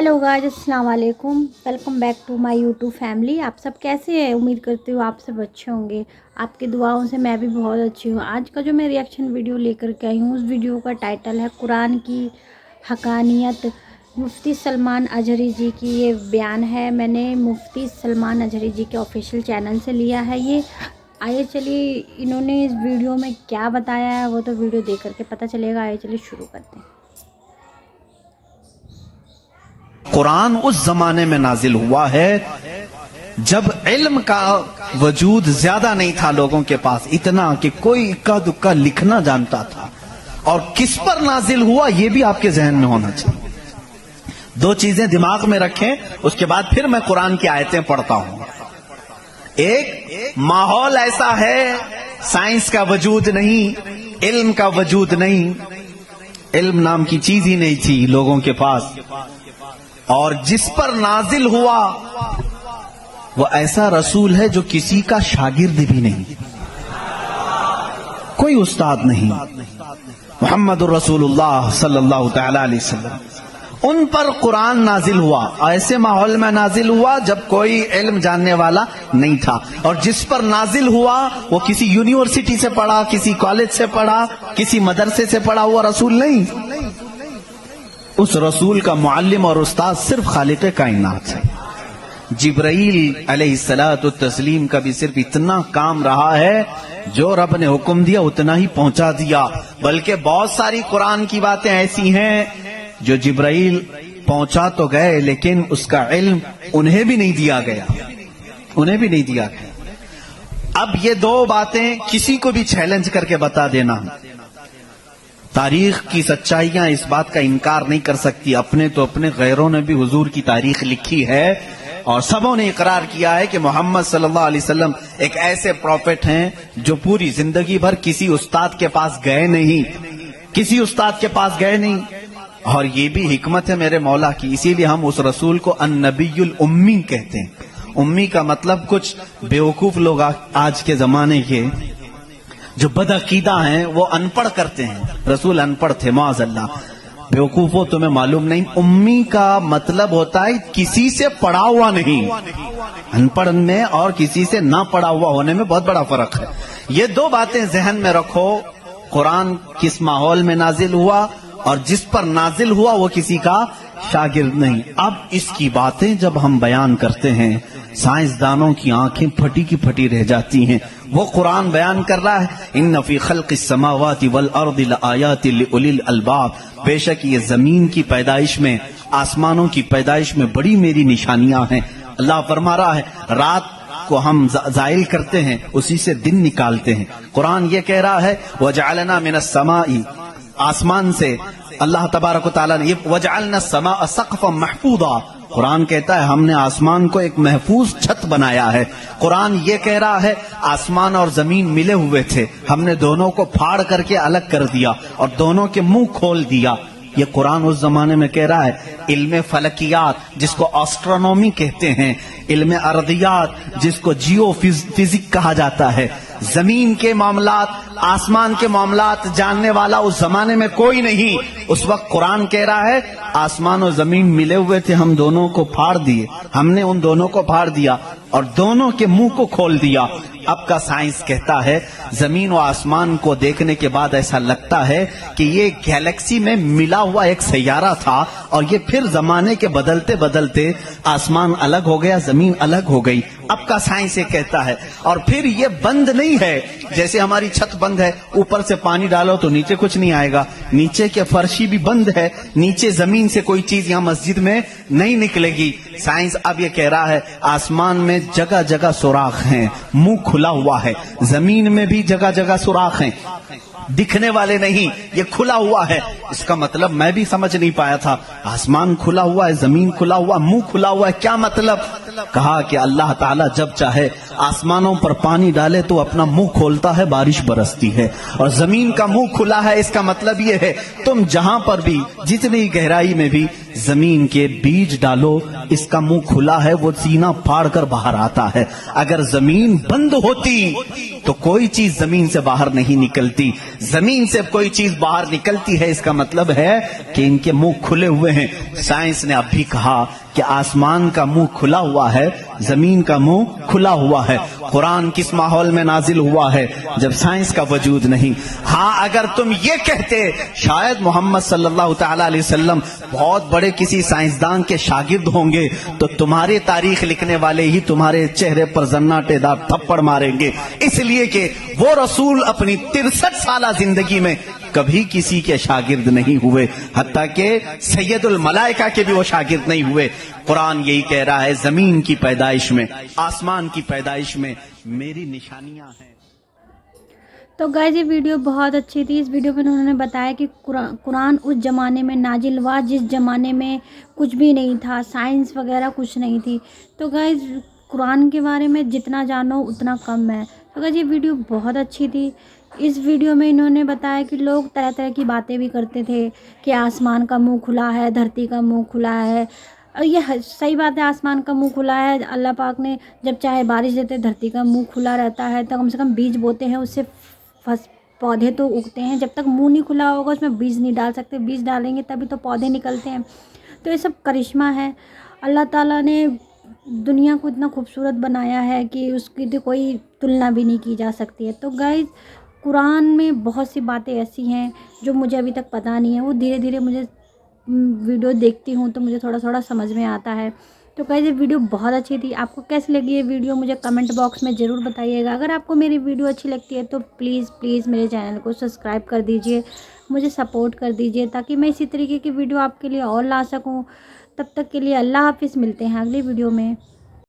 Hello guys, अस्सलाम वालेकुम। Welcome back to my YouTube family. आप सब कैसे हैं? उम्मीद करती हूँ आप सब अच्छे होंगे। आपकी दुआओं से मैं भी बहुत अच्छी हूँ। आज का जो मैं रिएक्शन वीडियो लेकर के आई हूँ, उस वीडियो का टाइटल है कुरान की हकानियत। मुफ्ती सलमान अजहरी जी की ये बयान है। मैंने मुफ्ती सलमान अजहरी जी के ऑफिशियल चैनल से लिया है ये। आइए चलिए इन्होंने इस वीडियो में क्या बताया है वो तो वीडियो देख करके पता चलेगा। आइए चलिए शुरू करते हैं। कुरान उस जमाने में नाजिल हुआ है जब इल्म का वजूद ज्यादा नहीं था लोगों के पास, इतना कि कोई इक्का दुक्का लिखना जानता था। और किस पर नाजिल हुआ यह भी आपके जहन में होना चाहिए। दो चीजें दिमाग में रखें, उसके बाद फिर मैं कुरान की आयतें पढ़ता हूं। एक, माहौल ऐसा है, साइंस का वजूद नहीं, इल्म का वजूद नहीं, इल्म नाम की चीज ही नहीं थी लोगों के पास। और जिस पर नाजिल हुआ वो ऐसा रसूल है जो किसी का शागिर्द भी नहीं, कोई उस्ताद नहीं, मुहम्मदुर रसूलुल्लाह सल्लल्लाहु तआला अलैहि वसल्लम। उन पर कुरान नाजिल हुआ, ऐसे माहौल में नाजिल हुआ जब कोई इल्म जानने वाला नहीं था। और जिस पर नाजिल हुआ वो किसी यूनिवर्सिटी से पढ़ा, किसी कॉलेज से पढ़ा, किसी मदरसे से पढ़ा हुआ रसूल नहीं। उस रसूल का मुअल्लिम और उस्ताद सिर्फ खालिक कायनात है। जिब्राइल अलैहिस्सलातु तस्लीम का भी सिर्फ इतना काम रहा है, जो रब ने हुक्म दिया उतना ही पहुंचा दिया। बल्कि बहुत सारी कुरान की बातें ऐसी हैं जो जिब्राइल पहुंचा तो गए लेकिन उसका इल्म उन्हें भी नहीं दिया गया, उन्हें भी नहीं दिया गया। अब ये दो बातें किसी को भी चैलेंज करके बता देना, तारीख की सच्चाइयां इस बात का इनकार नहीं कर सकती। अपने तो अपने, गैरों ने भी हुजूर की तारीख लिखी है और सबों ने इकरार किया है कि मोहम्मद सल्लल्लाहु अलैहि वसल्लम एक ऐसे प्रॉफिट हैं जो पूरी जिंदगी भर किसी उस्ताद के पास गए नहीं, किसी उस्ताद के पास गए नहीं। और ये भी हिकमत है मेरे मौला की, इसीलिए हम उस रसूल को अन्नबीयुल उम्मी कहते हैं। उम्मी का मतलब कुछ बेवकूफ लोग आज के जमाने के जो बदअकीदा हैं वो अनपढ़ करते हैं। रसूल अनपढ़ थे, माअज़ल्लाह। बेवकूफो तुम्हें मालूम नहीं, उम्मी का मतलब होता है किसी से पढ़ा हुआ नहीं। अनपढ़ में और किसी से ना पढ़ा हुआ होने में बहुत बड़ा फर्क है। ये दो बातें जहन में रखो। कुरान किस माहौल में नाजिल हुआ और जिस पर नाजिल हुआ वो किसी का शागिर्द नहीं। अब इसकी बातें जब हम बयान करते हैं, साइंसदानों की आंखें फटी की फटी रह जाती हैं। वो कुरान बयान कर रहा है, इन्न फी खल्क़िस समावाति वल अर्दि लआयाति लिउलिल अलबाब, बेशक ये जमीन की पैदाइश में, आसमानों की पैदाइश में बड़ी मेरी निशानियां हैं। अल्लाह फरमा रहा है, रात को हम जाइल करते हैं, उसी से दिन निकालते हैं। कुरान ये कह रहा है, वजअलना मिनस समाई, आसमान से अल्लाह तबारक व तआला ने, वजअलना समाअ सक़फ़न महफूज़ा, कुरान कहता है हमने आसमान को एक महफूज छत बनाया है। कुरान ये कह रहा है आसमान और जमीन मिले हुए थे, हमने दोनों को फाड़ करके अलग कर दिया और दोनों के मुंह खोल दिया। ये कुरान उस जमाने में कह रहा है। इल्म फलकियात जिसको एस्ट्रोनॉमी कहते हैं, इल्म अर्दियात जिसको जियो फिजिक कहा जाता है, जमीन के मामलात, आसमान के मामलात जानने वाला उस जमाने में कोई नहीं। उस वक्त कुरान कह रहा है आसमान और जमीन मिले हुए थे, हम दोनों को फाड़ दिए, हमने उन दोनों को फाड़ दिया और दोनों के मुंह को खोल दिया। अब का साइंस कहता है जमीन और आसमान को देखने के बाद ऐसा लगता है कि ये गैलेक्सी में मिला हुआ एक सैयारा था और ये फिर जमाने के बदलते बदलते आसमान अलग हो गया, जमीन अलग हो गई। अब का साइंस ये कहता है। और फिर ये बंद नहीं है, जैसे हमारी छत बंद है, ऊपर से पानी डालो तो नीचे कुछ नहीं आएगा, नीचे के फर्शी भी बंद है, नीचे जमीन से कोई चीज यहाँ मस्जिद में नहीं निकलेगी। साइंस अब ये कह रहा है आसमान में जगह जगह सुराख हैं, मुंह खुला हुआ है, जमीन में भी जगह जगह सुराख हैं, दिखने वाले नहीं, ये खुला हुआ है। इसका मतलब मैं भी समझ नहीं पाया था, आसमान खुला हुआ है, जमीन खुला हुआ, मुंह खुला हुआ है, क्या मतलब? کہا کہ اللہ تعالیٰ جب چاہے آسمانوں پر پانی ڈالے تو اپنا منہ کھولتا ہے، بارش برستی ہے، اور زمین کا منہ کھلا ہے، اس کا مطلب یہ ہے تم جہاں پر بھی جتنی گہرائی میں بھی زمین کے بیج ڈالو، اس کا منہ کھلا ہے، وہ سینہ پھاڑ کر باہر آتا ہے۔ اگر زمین بند ہوتی تو کوئی چیز زمین سے باہر نہیں نکلتی، زمین سے کوئی چیز باہر نکلتی ہے، اس کا مطلب ہے کہ ان کے منہ کھلے ہوئے ہیں۔ سائنس نے اب بھی کہا کہ آسمان کا منہ کھلا ہوا ہے، زمین کا منہ کھلا ہوا ہے۔ قرآن کس ماحول میں نازل ہوا ہے؟ جب سائنس کا وجود نہیں۔ ہاں اگر تم یہ کہتے شاید محمد صلی اللہ تعالی علیہ وسلم بہت بڑے کسی سائنسدان کے شاگرد ہوں گے تو تمہارے تاریخ لکھنے والے ہی تمہارے چہرے پر زناٹے دار تھپڑ ماریں گے، اس لیے کہ وہ رسول اپنی 63 سالہ زندگی میں کبھی کسی کے شاگرد نہیں ہوئے، حتیٰ کہ سید الملائکہ کے بھی وہ شاگرد نہیں ہوئے۔ قرآن یہی کہہ رہا ہے زمین کی پیدائش میں، آسمان کی پیدائش میں میری نشانیاں ہیں۔ تو گائز یہ ویڈیو بہت اچھی تھی۔ اس ویڈیو میں انہوں نے بتایا کہ قرآن اس زمانے میں نازل ہوا جس زمانے میں کچھ بھی نہیں تھا، سائنس وغیرہ کچھ نہیں تھی۔ تو گائز قرآن کے بارے میں جتنا جانو اتنا کم ہے۔ تو گائز یہ ویڈیو بہت اچھی تھی۔ اس ویڈیو میں انہوں نے بتایا کہ لوگ طرح طرح کی باتیں بھی کرتے تھے کہ آسمان کا منہ کھلا ہے، دھرتی کا منہ کھلا ہے، اور یہ صحیح بات ہے، آسمان کا منہ کھلا ہے۔ اللہ پاک نے جب چاہے بارش دیتے، دھرتی کا منہ کھلا رہتا ہے تو کم سے کم بیج بوتے ہیں، اس سے پودے تو اگتے ہیں۔ جب تک منہ نہیں کھلا ہوگا اس میں بیج نہیں ڈال سکتے، بیج ڈالیں گے تبھی تو پودے نکلتے ہیں۔ تو یہ سب کرشمہ ہے، اللہ تعالیٰ نے دنیا کو اتنا خوبصورت بنایا ہے کہ اس کی تو کوئی تلنا بھی نہیں کی جا سکتی ہے۔ تو گائز قرآن میں بہت سی باتیں ایسی ہیں جو مجھے ابھی تک پتہ نہیں ہے، وہ دھیرے دھیرے مجھے ویڈیو دیکھتی ہوں تو مجھے تھوڑا تھوڑا سمجھ میں آتا ہے۔ تو گائز یہ ویڈیو بہت اچھی تھی۔ آپ کو کیسی لگی یہ ویڈیو مجھے کمنٹ باکس میں ضرور بتائیے گا۔ اگر آپ کو میری ویڈیو اچھی لگتی ہے تو پلیز میرے چینل کو سبسکرائب کر دیجئے، مجھے سپورٹ کر دیجئے تاکہ میں اسی طریقے کی ویڈیو آپ کے لیے اور لا سکوں۔ تب تک کے لیے اللہ حافظ، ملتے ہیں اگلی ویڈیو میں۔